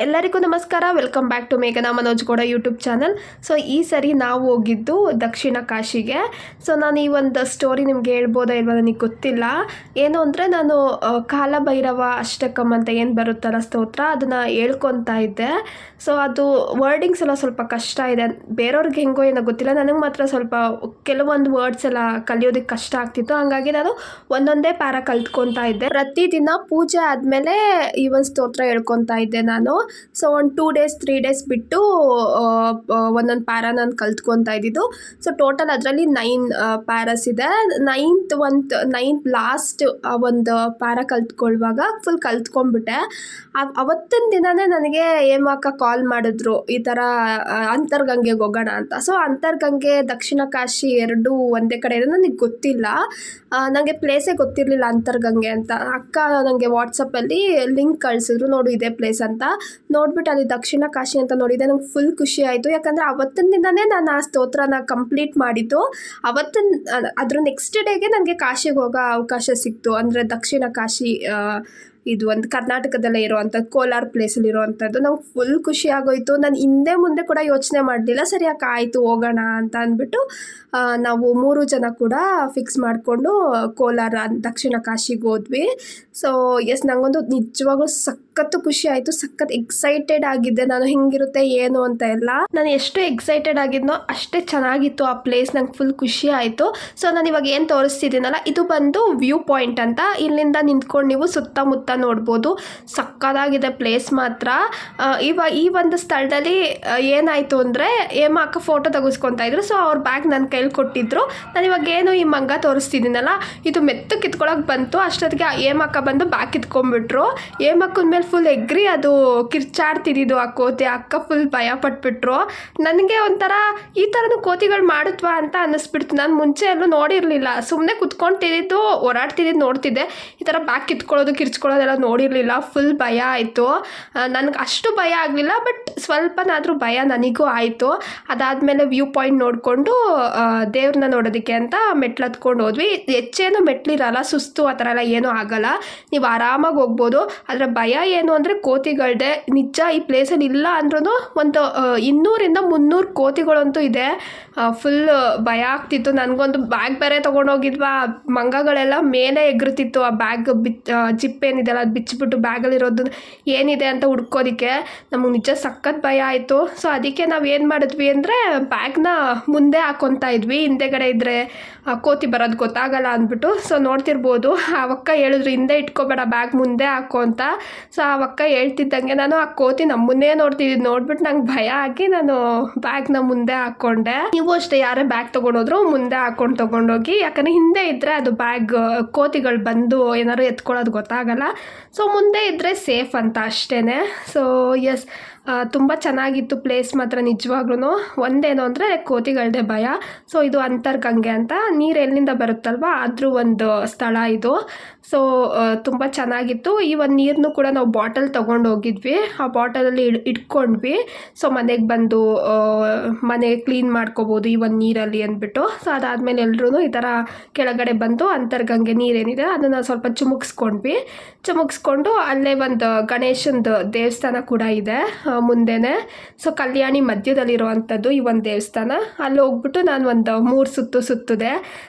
ಎಲ್ಲರಿಗೂ ನಮಸ್ಕಾರ. Welcome back to ಮೇಘನಾ Manoj Gowda YouTube channel. So ಈ ಸರಿ ನಾವು ಹೋಗಿದ್ದು ದಕ್ಷಿಣ ಕಾಶಿಗೆ. ಸೊ ನಾನು ಈ ಒಂದು ಸ್ಟೋರಿ ನಿಮ್ಗೆ ಹೇಳ್ಬೋದಾ ಇಲ್ವಾ ನನಗೆ ಗೊತ್ತಿಲ್ಲ. ಏನು ಅಂದರೆ ನಾನು ಕಾಲಭೈರವ ಅಷ್ಟಕಂ ಅಂತ ಏನು ಬರುತ್ತಲ್ಲ ಸ್ತೋತ್ರ, ಅದನ್ನು ಹೇಳ್ಕೊತಾ ಇದ್ದೆ. ಸೊ ಅದು ವರ್ಡಿಂಗ್ಸ್ ಎಲ್ಲ ಸ್ವಲ್ಪ ಕಷ್ಟ ಇದೆ, ಬೇರೆಯವ್ರಿಗೆ ಹೆಂಗೋ ಏನೋ ಗೊತ್ತಿಲ್ಲ, ನನಗೆ ಮಾತ್ರ ಸ್ವಲ್ಪ ಕೆಲವೊಂದು ವರ್ಡ್ಸ್ ಎಲ್ಲ ಕಲಿಯೋದಕ್ಕೆ ಕಷ್ಟ ಆಗ್ತಿತ್ತು. ಹಂಗಾಗಿ ನಾನು ಒಂದೊಂದೇ ಪ್ಯಾರ ಕಲ್ತ್ಕೊತಾ ಇದ್ದೆ. ಪ್ರತಿದಿನ ಪೂಜೆ ಆದಮೇಲೆ ಈ ಒಂದು ಸ್ತೋತ್ರ ಹೇಳ್ಕೊತಾ ಇದ್ದೆ ನಾನು. ಸೊ ಒಂದು 2 days 3 days ಬಿಟ್ಟು ಒಂದೊಂದು ಪ್ಯಾರ ನಾನು ಕಲ್ತ್ಕೊತಾ ಇದ್ದಿದ್ದು. ಸೊ ಟೋಟಲ್ ಅದರಲ್ಲಿ 9 ಪ್ಯಾರಸ್ ಇದೆ. ನೈನ್ತ್ ಲಾಸ್ಟ್ ಒಂದು ಪ್ಯಾರ ಕಲ್ತ್ಕೊಳ್ಳುವಾಗ ಫುಲ್ ಕಲ್ತ್ಕೊಂಡ್ಬಿಟ್ಟೆ. ಅವತ್ತಿನ ದಿನವೇ ನನಗೆ ಹೇಮಕ್ಕ ಕಾಲ್ ಮಾಡಿದ್ರು, ಈ ಥರ ಅಂತರ್ಗಂಗೆಗೆ ಹೋಗೋಣ ಅಂತ. ಸೊ ಅಂತರ್ಗಂಗೆ ದಕ್ಷಿಣ ಕಾಶಿ ಎರಡೂ ಒಂದೇ ಕಡೆ ಇದೆ. ನನಗೆ ಗೊತ್ತಿಲ್ಲ, ನನಗೆ ಪ್ಲೇಸೇ ಗೊತ್ತಿರಲಿಲ್ಲ ಅಂತರ್ಗಂಗೆ ಅಂತ. ಅಕ್ಕ ನನಗೆ ವಾಟ್ಸಪ್ಪಲ್ಲಿ ಲಿಂಕ್ ಕಳಿಸಿದ್ರು, ನೋಡು ಇದೇ ಪ್ಲೇಸ್ ಅಂತ. ನೋಡ್ಬಿಟ್ಟು ಅಲ್ಲಿ ದಕ್ಷಿಣ ಕಾಶಿ ಅಂತ ನೋಡಿದೆ. ನಂಗೆ ಫುಲ್ ಖುಷಿ ಆಯಿತು, ಯಾಕಂದರೆ ಅವತ್ತಿನ ದಿನವೇ ನಾನು ಆ ಸ್ತೋತ್ರನ ಕಂಪ್ಲೀಟ್ ಮಾಡಿದ್ದು. ಅದ್ರ ನೆಕ್ಸ್ಟ್ ಡೇಗೆ ನನಗೆ ಕಾಶಿಗೆ ಹೋಗೋ ಅವಕಾಶ ಸಿಕ್ತು. ಅಂದರೆ ದಕ್ಷಿಣ ಕಾಶಿ ಇದು ಒಂದು ಕರ್ನಾಟಕದಲ್ಲೇ ಇರೋವಂಥದ್ದು, ಕೋಲಾರ ಪ್ಲೇಸಲ್ಲಿ ಇರೋವಂಥದ್ದು. ನಂಗೆ ಫುಲ್ ಖುಷಿ ಆಗೋಯಿತು. ನಾನು ಹಿಂದೆ ಮುಂದೆ ಕೂಡ ಯೋಚನೆ ಮಾಡಲಿಲ್ಲ. ಸರಿ ಯಾಕೆ ಆಯಿತು ಹೋಗೋಣ ಅಂತ ಅಂದ್ಬಿಟ್ಟು ನಾವು 3 ಜನ ಕೂಡ ಫಿಕ್ಸ್ ಮಾಡಿಕೊಂಡು ಕೋಲಾರ ದಕ್ಷಿಣ ಕಾಶಿಗೆ ಹೋದ್ವಿ. ಸೊ ನಂಗೊಂದು ನಿಜವಾಗ್ಲೂ ಸಖತ್ತು ಖುಷಿ ಆಯಿತು, ಸಖತ್ ಎಕ್ಸೈಟೆಡ್ ಆಗಿದ್ದೆ ನಾನು, ಹೆಂಗಿರುತ್ತೆ ಏನು ಅಂತ ಎಲ್ಲ. ನಾನು ಎಷ್ಟು ಎಕ್ಸೈಟೆಡ್ ಆಗಿದ್ನೋ ಅಷ್ಟೇ ಚೆನ್ನಾಗಿತ್ತು ಆ ಪ್ಲೇಸ್. ನಂಗೆ ಫುಲ್ ಖುಷಿ ಆಯಿತು. ಸೊ ನಾನು ಇವಾಗ ಏನು ತೋರಿಸ್ತಿದ್ದೀನಲ್ಲ, ಇದು ಬಂದು ವ್ಯೂ ಪಾಯಿಂಟ್ ಅಂತ. ಇಲ್ಲಿಂದ ನಿಂತ್ಕೊಂಡು ನೀವು ಸುತ್ತಮುತ್ತ ನೋಡ್ಬೋದು. ಸಕ್ಕದಾಗಿದೆ ಪ್ಲೇಸ್ ಮಾತ್ರ. ಈ ಒಂದು ಸ್ಥಳದಲ್ಲಿ ಏನಾಯಿತು ಅಂದರೆ ಹೇಮಕ್ಕ ಫೋಟೋ ತೆಗೆಸ್ಕೊತಾ ಇದ್ರು. ಸೊ ಅವ್ರ ಬ್ಯಾಗ್ ನನ್ನ ಕೈಲಿ ಕೊಟ್ಟಿದ್ರು. ನಾನು ಇವಾಗ ಏನು ಈ ಮಂಗ ತೋರಿಸ್ತಿದ್ದೀನಲ್ಲ, ಇದು ಮೆತ್ತು ಕಿತ್ಕೊಳಕ್ಕೆ ಬಂತು. ಅಷ್ಟೊತ್ತಿಗೆ ಹೇಮಕ್ಕ ಬಂದು ಬ್ಯಾಗ್ ಕಿತ್ಕೊಂಡ್ಬಿಟ್ರು. ಹೇಮಕ್ಕನ ಮೇಲೆ ಫುಲ್ ಎಗ್ರಿ ಅದು ಕಿರ್ಚಾಡ್ತಿದ್ದು ಆ ಕೋತಿ. ಅಕ್ಕ ಫುಲ್ ಭಯ ಪಟ್ಬಿಟ್ರು. ನನಗೆ ಒಂಥರ ಈ ಥರನೂ ಕೋತಿಗಳು ಮಾಡುತ್ತವಾ ಅಂತ ಅನ್ನಿಸ್ಬಿಡ್ತು. ನಾನು ಮುಂಚೆ ಎಲ್ಲೂ ನೋಡಿರಲಿಲ್ಲ, ಸುಮ್ಮನೆ ಕುತ್ಕೊಂತಿದ್ದು ಓಡಾಡ್ತಿದ್ದು ನೋಡ್ತಿದ್ದೆ. ಈ ಥರ ಬ್ಯಾಗ್ ಕಿತ್ಕೊಳ್ಳೋದು ಕಿರ್ಚ್ಕೊಳ್ಳೋದೆಲ್ಲ ನೋಡಿರಲಿಲ್ಲ. ಫುಲ್ ಭಯ ಆಯಿತು. ನನಗೆ ಅಷ್ಟು ಭಯ ಆಗಲಿಲ್ಲ, ಬಟ್ ಸ್ವಲ್ಪನಾದರೂ ಭಯ ನನಗೂ ಆಯಿತು. ಅದಾದಮೇಲೆ ವ್ಯೂ ಪಾಯಿಂಟ್ ನೋಡಿಕೊಂಡು ದೇವ್ರನ್ನ ನೋಡೋದಕ್ಕೆ ಅಂತ ಮೆಟ್ಲು ಹತ್ಕೊಂಡು ಹೋದ್ವಿ. ಹೆಚ್ಚೇನು ಮೆಟ್ಲಿರಲ್ಲ, ಸುಸ್ತು ಆ ಥರ ಎಲ್ಲ ಏನೂ ಆಗಲ್ಲ, ನೀವು ಆರಾಮಾಗಿ ಹೋಗ್ಬೋದು. ಅದರ ಭಯ ಏನು ಅಂದರೆ ಕೋತಿಗಳದೆ. ನಿಜ ಈ ಪ್ಲೇಸಲ್ಲಿ ಇಲ್ಲ ಅಂದ್ರೂ ಒಂದು 200-300 ಕೋತಿಗಳಂತೂ ಇದೆ. ಫುಲ್ ಭಯ ಆಗ್ತಿತ್ತು. ನನಗೊಂದು ಬ್ಯಾಗ್ ಬೇರೆ ತೊಗೊಂಡೋಗಿದ್ವಾ, ಮಂಗಗಳೆಲ್ಲ ಮೇಲೆ ಎಗರುತ್ತಿತ್ತು. ಆ ಬ್ಯಾಗ್ ಜಿಪ್ ಏನಿದೆಲ್ಲ ಅದು ಬಿಚ್ಚಿಬಿಟ್ಟು ಬ್ಯಾಗಲ್ಲಿರೋದು ಏನಿದೆ ಅಂತ ಹುಡ್ಕೋದಕ್ಕೆ ನಮಗೆ ನಿಜ ಸಖತ್ ಭಯ ಆಯಿತು. ಸೊ ಅದಕ್ಕೆ ನಾವು ಏನು ಮಾಡಿದ್ವಿ ಅಂದರೆ ಬ್ಯಾಗ್ನ ಮುಂದೆ ಹಾಕ್ಕೊತಾ ಇದ್ವಿ, ಹಿಂದೆಗಡೆ ಇದ್ದರೆ ಕೋತಿ ಬರೋದು ಗೊತ್ತಾಗಲ್ಲ ಅಂದ್ಬಿಟ್ಟು. ಸೊ ನೋಡ್ತಿರ್ಬೋದು, ಅವಕ್ಕ ಹೇಳಿದ್ರು ಹಿಂದೆ ಇಟ್ಕೋಬೇಡ ಬ್ಯಾಗ್ ಮುಂದೆ ಹಾಕೋ ಅಂತ. ಸೊ ಅವಕ್ಕ ಹೇಳ್ತಿದ್ದಂಗೆ ನಾನು ಆ ಕೋತಿ ನಮ್ಮನ್ನೇ ನೋಡ್ತಿದ್ದು ನೋಡ್ಬಿಟ್ಟು ನಂಗೆ ಭಯ ಆಗಿ ನಾನು ಬ್ಯಾಗ್ನ ಮುಂದೆ ಹಾಕ್ಕೊಂಡೆ. ನೀವು ಅಷ್ಟೇ ಯಾರೇ ಬ್ಯಾಗ್ ತೊಗೊಂಡೋದ್ರು ಮುಂದೆ ಹಾಕ್ಕೊಂಡು ತೊಗೊಂಡೋಗಿ, ಯಾಕಂದರೆ ಹಿಂದೆ ಇದ್ದರೆ ಅದು ಬ್ಯಾಗ್ ಕೋತಿಗಳು ಬಂದು ಏನಾದ್ರು ಎತ್ಕೊಳ್ಳೋದು ಗೊತ್ತಾಗಲ್ಲ. ಸೊ ಮುಂದೆ ಇದ್ದರೆ ಸೇಫ್ ಅಂತ ಅಷ್ಟೇ. ಸೊ ತುಂಬ ಚೆನ್ನಾಗಿತ್ತು ಪ್ಲೇಸ್ ಮಾತ್ರ ನಿಜವಾಗ್ಲೂ. ಒಂದೇನು ಅಂದರೆ ಕೋತಿಗಳದೇ ಭಯ. ಸೊ ಇದು ಅಂತರ್ಗಂಗೆ ಅಂತ, ನೀರು ಎಲ್ಲಿಂದ ಬರುತ್ತಲ್ವ ಅದ್ರ ಒಂದು ಸ್ಥಳ ಇದು. ಸೊ ತುಂಬ ಚೆನ್ನಾಗಿತ್ತು. ಈ ಒಂದು ನೀರನ್ನು ಕೂಡ ನಾವು ಬಾಟಲ್ ತೊಗೊಂಡು ಹೋಗಿದ್ವಿ. ಆ ಬಾಟಲಲ್ಲಿ ಇಟ್ಕೊಂಡ್ವಿ. ಸೊ ಮನೆಗೆ ಬಂದು ಮನೆ ಕ್ಲೀನ್ ಮಾಡ್ಕೋಬೋದು ಈ ಒಂದು ನೀರಲ್ಲಿ ಅಂದ್ಬಿಟ್ಟು. ಸೊ ಅದಾದಮೇಲೆ ಎಲ್ಲರೂ ಈ ಥರ ಕೆಳಗಡೆ ಬಂದು ಅಂತರ್ಗಂಗೆ ನೀರೇನಿದೆ ಅದನ್ನು ಸ್ವಲ್ಪ ಚುಮುಕ್ಸ್ಕೊಂಡು ಅಲ್ಲೇ ಒಂದು ಗಣೇಶಂದು ದೇವಸ್ಥಾನ ಕೂಡ ಇದೆ ಮುಂದೆನೇ. ಸೊ ಕಲ್ಯಾಣಿ ಮಧ್ಯದಲ್ಲಿರುವಂಥದ್ದು ಈ ಒಂದು ದೇವಸ್ಥಾನ. ಅಲ್ಲಿ ಹೋಗ್ಬಿಟ್ಟು ನಾನು ಒಂದು 3 ಸುತ್ತು ಸುತ್ತಿದೆ.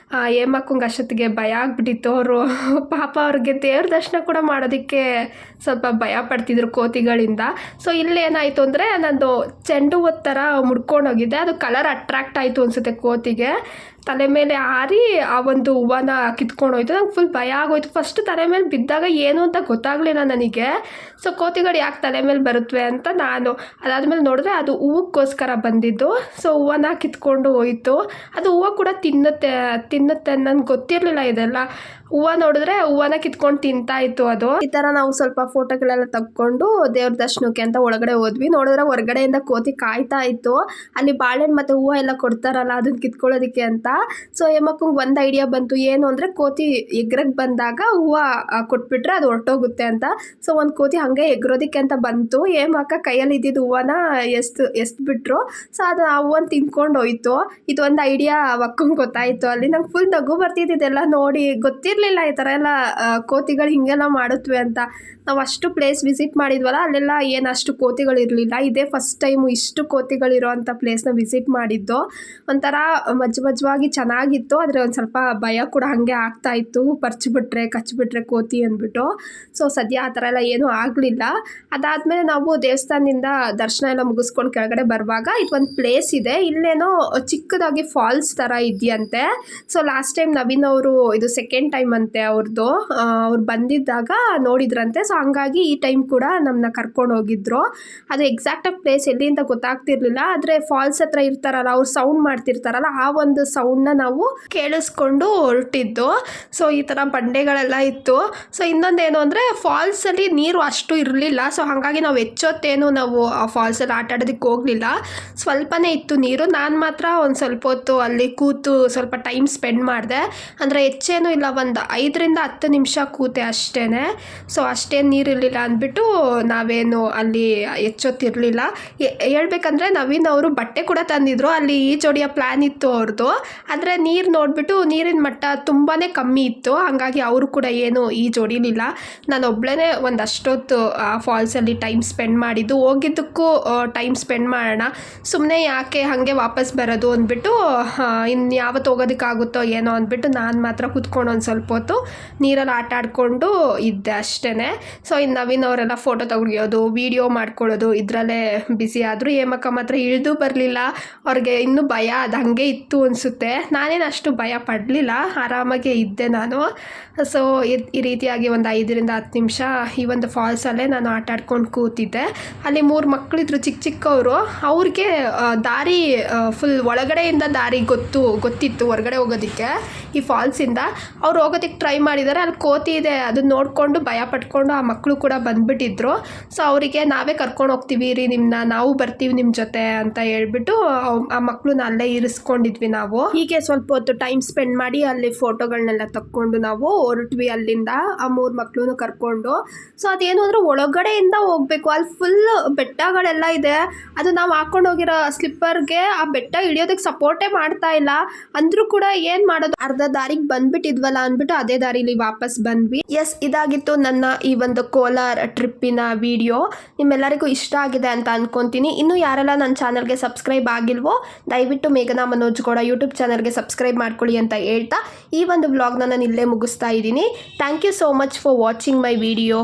ಹೇಮಕ್ಕಂಗೆ ಅಷ್ಟೊತ್ತಿಗೆ ಭಯ ಆಗ್ಬಿಟ್ಟಿತ್ತು. ಅವರು ಪಾಪ ಅವ್ರಿಗೆ ದೇವ್ರ ದರ್ಶನ ಕೂಡ ಮಾಡೋದಕ್ಕೆ ಸ್ವಲ್ಪ ಭಯ ಪಡ್ತಿದ್ರು ಕೋತಿಗಳಿಂದ. ಸೊ ಇಲ್ಲಿ ಏನಾಯಿತು ಅಂದರೆ ನಂದು ಚೆಂಡು ಹೂವು ಥರ ಮುಡ್ಕೊಂಡೋಗಿದ್ದೆ, ಅದು ಕಲರ್ ಅಟ್ರಾಕ್ಟ್ ಆಯಿತು ಅನಿಸುತ್ತೆ ಕೋತಿಗೆ. ತಲೆ ಮೇಲೆ ಹಾರಿ ಆ ಒಂದು ಹೂವನ್ನ ಕಿತ್ಕೊಂಡೋಯ್ತು. ನಂಗೆ ಫುಲ್ ಭಯ ಆಗೋಯ್ತು. ಫಸ್ಟ್ ತಲೆ ಮೇಲೆ ಬಿದ್ದಾಗ ಏನು ಅಂತ ಗೊತ್ತಾಗಲಿಲ್ಲ ನನಗೆ. ಸೊ ಕೋತಿಗಳು ಯಾಕೆ ತಲೆ ಮೇಲೆ ಬರುತ್ತವೆ ಅಂತ ನಾನು ಅದಾದಮೇಲೆ ನೋಡಿದ್ರೆ ಅದು ಹೂವಕ್ಕೋಸ್ಕರ ಬಂದಿದ್ದು. ಸೊ ಹೂವನ್ನ ಕಿತ್ಕೊಂಡು ಹೋಯಿತು. ಅದು ಹೂವು ಕೂಡ ತಿನ್ನುತ್ತೆ ನನಗೆ ಗೊತ್ತಿರಲಿಲ್ಲ ಇದೆಲ್ಲ. ಹೂವು ನೋಡಿದ್ರೆ ಹೂವನ್ನ ಕಿತ್ಕೊಂಡು ತಿಂತಾ ಇತ್ತು ಅದು. ಈ ಥರ ನಾವು ಸ್ವಲ್ಪ ಫೋಟೋಗಳೆಲ್ಲ ತಕ್ಕೊಂಡು ದೇವ್ರ ದರ್ಶನಕ್ಕೆ ಅಂತ ಒಳಗಡೆ ಹೋದ್ವಿ. ನೋಡಿದ್ರೆ ಹೊರಗಡೆಯಿಂದ ಕೋತಿ ಕಾಯ್ತಾ ಇತ್ತು. ಅಲ್ಲಿ ಬಾಳೆಹಣ್ಣು ಮತ್ತು ಹೂವು ಎಲ್ಲ ಕೊಡ್ತಾರಲ್ಲ ಅದನ್ನು ಕಿತ್ಕೊಳ್ಳೋದಕ್ಕೆ ಅಂತ. ಸೊ ಹೇಮಕ್ಕಂಗೆ ಒಂದು ಐಡಿಯಾ ಬಂತು, ಏನು ಅಂದರೆ ಕೋತಿ ಎಗ್ರಕ್ಕೆ ಬಂದಾಗ ಹೂವು ಕೊಟ್ಬಿಟ್ರೆ ಅದು ಹೊರಟೋಗುತ್ತೆ ಅಂತ. ಸೊ ಒಂದು ಕೋತಿ ಹಾಗೆ ಎಗ್ರೋದಕ್ಕೆ ಅಂತ ಬಂತು, ಹೇಮಕ್ಕ ಕೈಯಲ್ಲಿ ಇದ್ದಿದ್ದು ಹೂವನ ಎಸ್ಬಿಟ್ರು. ಸೊ ಅದು ಆ ಹೂವನ್ನು ತಿನ್ಕೊಂಡು ಹೋಯ್ತು. ಇದೊಂದು ಐಡಿಯಾ ಅಕ್ಕಂಗೆ ಗೊತ್ತಾಯಿತು. ಅಲ್ಲಿ ನಂಗೆ ಫುಲ್ ನಗು ಬರ್ತಿದ್ದೆಲ್ಲ ನೋಡಿ, ಗೊತ್ತಿರಲಿಲ್ಲ ಈ ಥರ ಎಲ್ಲ ಕೋತಿಗಳು ಹಿಂಗೆಲ್ಲ ಮಾಡುತ್ತವೆ ಅಂತ. ನಾವು ಅಷ್ಟು ಪ್ಲೇಸ್ ವಿಸಿಟ್ ಮಾಡಿದ್ವಲ್ಲ, ಅಲ್ಲೆಲ್ಲ ಏನು ಅಷ್ಟು ಕೋತಿಗಳಿರಲಿಲ್ಲ. ಇದೇ ಫಸ್ಟ್ ಟೈಮು ಇಷ್ಟು ಕೋತಿಗಳಿರೋ ಅಂಥ ಪ್ಲೇಸ್ನ ವಿಸಿಟ್ ಮಾಡಿದ್ದು. ಒಂಥರ ಮಜ್ವಾಗಿ ಚೆನ್ನಾಗಿತ್ತು, ಆದರೆ ಒಂದು ಸ್ವಲ್ಪ ಭಯ ಕೂಡ ಹಾಗೆ ಆಗ್ತಾಯಿತ್ತು, ಕಚ್ಚಿಬಿಟ್ರೆ ಕೋತಿ ಅಂದ್ಬಿಟ್ಟು. ಸೊ ಸದ್ಯ ಆ ಥರ ಎಲ್ಲ ಏನೂ ಆಗಲಿಲ್ಲ. ಅದಾದಮೇಲೆ ನಾವು ದೇವಸ್ಥಾನದಿಂದ ದರ್ಶನ ಎಲ್ಲ ಮುಗಿಸ್ಕೊಂಡು ಕೆಳಗಡೆ ಬರುವಾಗ ಇದೊಂದು ಪ್ಲೇಸ್ ಇದೆ, ಇಲ್ಲೇನೋ ಚಿಕ್ಕದಾಗಿ ಫಾಲ್ಸ್ ಥರ ಇದೆಯಂತೆ. ಸೊ ಲಾಸ್ಟ್ ಟೈಮ್ ನವೀನ್ ಅವರು, ಇದು ಸೆಕೆಂಡ್ ಟೈಮ್ ಅಂತೆ ಅವ್ರದ್ದು, ಅವ್ರು ಬಂದಿದ್ದಾಗ ನೋಡಿದ್ರಂತೆ. ಸೊ ಹಂಗಾಗಿ ಈ ಟೈಮ್ ಕೂಡ ನಮ್ಮನ್ನ ಕರ್ಕೊಂಡು ಹೋಗಿದ್ರು. ಅದು ಎಕ್ಸಾಕ್ಟಾಗಿ ಪ್ಲೇಸ್ ಎಲ್ಲಿ ಅಂತ ಗೊತ್ತಾಗ್ತಿರ್ಲಿಲ್ಲ, ಆದರೆ ಫಾಲ್ಸ್ ಹತ್ರ ಇರ್ತಾರಲ್ಲ, ಅವ್ರು ಸೌಂಡ್ ಮಾಡ್ತಿರ್ತಾರಲ್ಲ, ಆ ಒಂದು ಸೌಂಡ್ನ ನಾವು ಕೇಳಿಸ್ಕೊಂಡು ಹೊರಟಿದ್ದು. ಸೊ ಈ ಥರ ಬಂಡೆಗಳೆಲ್ಲ ಇತ್ತು. ಸೊ ಇನ್ನೊಂದೇನು ಅಂದರೆ ಫಾಲ್ಸಲ್ಲಿ ನೀರು ಅಷ್ಟು ಇರಲಿಲ್ಲ. ಸೊ ಹಾಗಾಗಿ ನಾವು ಹೆಚ್ಚೊತ್ತೇನು ನಾವು ಆ ಫಾಲ್ಸಲ್ಲಿ ಆಟ ಆಡೋದಕ್ಕೆ ಹೋಗಲಿಲ್ಲ, ಸ್ವಲ್ಪನೇ ಇತ್ತು ನೀರು. ನಾನು ಮಾತ್ರ ಒಂದು ಸ್ವಲ್ಪ ಹೊತ್ತು ಅಲ್ಲಿ ಕೂತು ಸ್ವಲ್ಪ ಟೈಮ್ ಸ್ಪೆಂಡ್ ಮಾಡಿದೆ. ಅಂದರೆ ಹೆಚ್ಚೇನೂ ಇಲ್ಲ, ಒಂದು 5 ರಿಂದ 10 ನಿಮಿಷ ಕೂತೆ ಅಷ್ಟೇ. ಸೊ ಅಷ್ಟೇನು ನೀರಿರಲಿಲ್ಲ ಅಂದ್ಬಿಟ್ಟು ನಾವೇನು ಅಲ್ಲಿ ಹೆಚ್ಚೊತ್ತಿರಲಿಲ್ಲ. ಹೇಳ್ಬೇಕಂದ್ರೆ ನವೀನ್ ಅವರು ಬಟ್ಟೆ ಕೂಡ ತಂದಿದ್ರು, ಅಲ್ಲಿ ಈಜೊಡೆಯೋ ಪ್ಲ್ಯಾನ್ ಇತ್ತು ಅವ್ರದ್ದು. ಆದರೆ ನೀರು ನೋಡಿಬಿಟ್ಟು ನೀರಿನ ಮಟ್ಟ ತುಂಬಾ ಕಮ್ಮಿ ಇತ್ತು, ಹಾಗಾಗಿ ಅವರು ಕೂಡ ಏನು ಈಜೊಡಿಲಿಲ್ಲ. ನಾನು ಒಬ್ಬಳೇ ಒಂದಷ್ಟೊತ್ತು ಆ ಫಾಲ್ಸಲ್ಲಿ ಟೈಮ್ ಸ್ಪೆಂಡ್ ಮಾಡಿದ್ದು. ಹೋಗಿದ್ದಕ್ಕೂ ಟೈಮ್ ಸ್ಪೆಂಡ್ ಮಾಡೋಣ, ಸುಮ್ಮನೆ ಯಾಕೆ ಹಾಗೆ ವಾಪಸ್ ಬರೋದು ಅಂದ್ಬಿಟ್ಟು, ಇನ್ನು ಯಾವತ್ತು ಹೋಗೋದಕ್ಕಾಗುತ್ತೋ ಏನೋ ಅಂದ್ಬಿಟ್ಟು ನಾನು ಮಾತ್ರ ಕೂತ್ಕೊಂಡು ಒಂದು ಸ್ವಲ್ಪ ಹೊತ್ತು ನೀರಲ್ಲಿ ಆಟ ಆಡಿಕೊಂಡು ಇದ್ದೆ ಅಷ್ಟೇ. ಸೊ ಇನ್ನು ನವೀನ್ ಅವರೆಲ್ಲ ಫೋಟೋ ತೆಗಿಯೋದು, ವೀಡಿಯೋ ಮಾಡ್ಕೊಳ್ಳೋದು ಇದರಲ್ಲೇ ಬ್ಯುಸಿ ಆದರು. ಹೇಮಕ್ಕ ಮಾತ್ರ ಇಳಿದು ಬರಲಿಲ್ಲ, ಅವ್ರಿಗೆ ಇನ್ನೂ ಭಯ ಅದು ಹಾಗೆ ಇತ್ತು ಅನಿಸುತ್ತೆ. ನಾನೇನು ಅಷ್ಟು ಭಯ ಪಡಲಿಲ್ಲ, ಆರಾಮಾಗೆ ಇದ್ದೆ ನಾನು. ಸೊ ಈ ರೀತಿಯಾಗಿ ಒಂದು 5 ರಿಂದ 10 ನಿಮಿಷ ಈ ಒಂದು ಫಾಲ್ಸಲ್ಲೇ ನಾನು ಆಟ ಆಡ್ಕೊಂಡು ಕೂತಿದ್ದೆ. ಅಲ್ಲಿ 3 ಮಕ್ಕಳಿದ್ರು ಚಿಕ್ಕವರು, ಅವ್ರಿಗೆ ದಾರಿ ಫುಲ್ ಒಳಗಡೆಯಿಂದ ದಾರಿ ಗೊತ್ತಿತ್ತು ಹೊರಗಡೆ ಹೋಗೋದಕ್ಕೆ ಈ ಫಾಲ್ಸಿಂದ. ಅವ್ರು ಹೋಗೋದಕ್ಕೆ ಟ್ರೈ ಮಾಡಿದ್ದಾರೆ, ಅಲ್ಲಿ ಕೋತಿ ಇದೆ ಅದನ್ನ ನೋಡಿಕೊಂಡು ಭಯ ಪಟ್ಕೊಂಡು ಆ ಮಕ್ಕಳು ಕೂಡ ಬಂದುಬಿಟ್ಟಿದ್ರು. ಸೊ ಅವರಿಗೆ ನಾವೇ ಕರ್ಕೊಂಡು ಹೋಗ್ತೀವಿ ರೀ ನಿಮ್ಮನ್ನ, ನಾವು ಬರ್ತೀವಿ ನಿಮ್ಮ ಜೊತೆ ಅಂತ ಹೇಳ್ಬಿಟ್ಟು ಆ ಮಕ್ಕಳನ್ನ ಅಲ್ಲೇ ಇರಿಸ್ಕೊಂಡಿದ್ವಿ ನಾವು. ಹೀಗೆ ಸ್ವಲ್ಪ ಹೊತ್ತು ಟೈಮ್ ಸ್ಪೆಂಡ್ ಮಾಡಿ ಅಲ್ಲಿ ಫೋಟೋಗಳನ್ನೆಲ್ಲ ತಕ್ಕೊಂಡು ನಾವು ಹೊರಟ್ವಿ ಅಲ್ಲಿಂದ, ಆ 3 ಮಕ್ಕಳನ್ನು ಕರ್ಕೊಂಡು. ಸೊ ಅದೇನು ಅಂದರೆ ಒಳಗಡೆಯಿಂದ ಹೋಗಬೇಕು, ಅಲ್ಲಿ ಫುಲ್ ಬೆಟ್ಟಗಳೆಲ್ಲ ಇದೆ. ಅದು ನಾವು ಹಾಕೊಂಡು ಹೋಗಿರೋ ಸ್ಲಿಪ್ಪರ್ಗೆ ಆ ಬೆಟ್ಟ ಇಳಿಯೋದಕ್ಕೆ ಸಪೋರ್ಟೇ ಮಾಡ್ತಾ ಇಲ್ಲ. ಅಂದರೂ ಕೂಡ ಏನು ಮಾಡೋದು, ಅರ್ಧ ದಾರಿಗೆ ಬಂದ್ಬಿಟ್ಟಿದ್ವಲ್ಲ ಅಂದ್ಬಿಟ್ಟು ಅದೇ ದಾರಿಲಿ ವಾಪಸ್ ಬಂದ್ವಿ. ಎಸ್, ಇದಾಗಿತ್ತು ನನ್ನ ಈ ಒಂದು ಕೋಲಾರ ಟ್ರಿಪ್ಪಿನ ವಿಡಿಯೋ. ನಿಮ್ಮೆಲ್ಲರಿಗೂ ಇಷ್ಟ ಆಗಿದೆ ಅಂತ ಅಂದ್ಕೊತೀನಿ. ಇನ್ನೂ ಯಾರೆಲ್ಲ ನನ್ನ ಚಾನಲ್ಗೆ ಸಬ್ಸ್ಕ್ರೈಬ್ ಆಗಿಲ್ವೋ ದಯವಿಟ್ಟು ಮೇಘನಾ ಮನೋಜ್ ಗೌಡ ಯೂಟ್ಯೂಬ್ ಚಾನಲ್ಗೆ ಸಬ್ಸ್ಕ್ರೈಬ್ ಮಾಡ್ಕೊಳ್ಳಿ ಅಂತ ಹೇಳ್ತಾ ಈ ಒಂದು ವ್ಲಾಗ್ನ ನಾನು ಇಲ್ಲೇ ಮುಗಿಸ್ತಾ ಇದ್ದೀನಿ. Thank you so much for watching my video.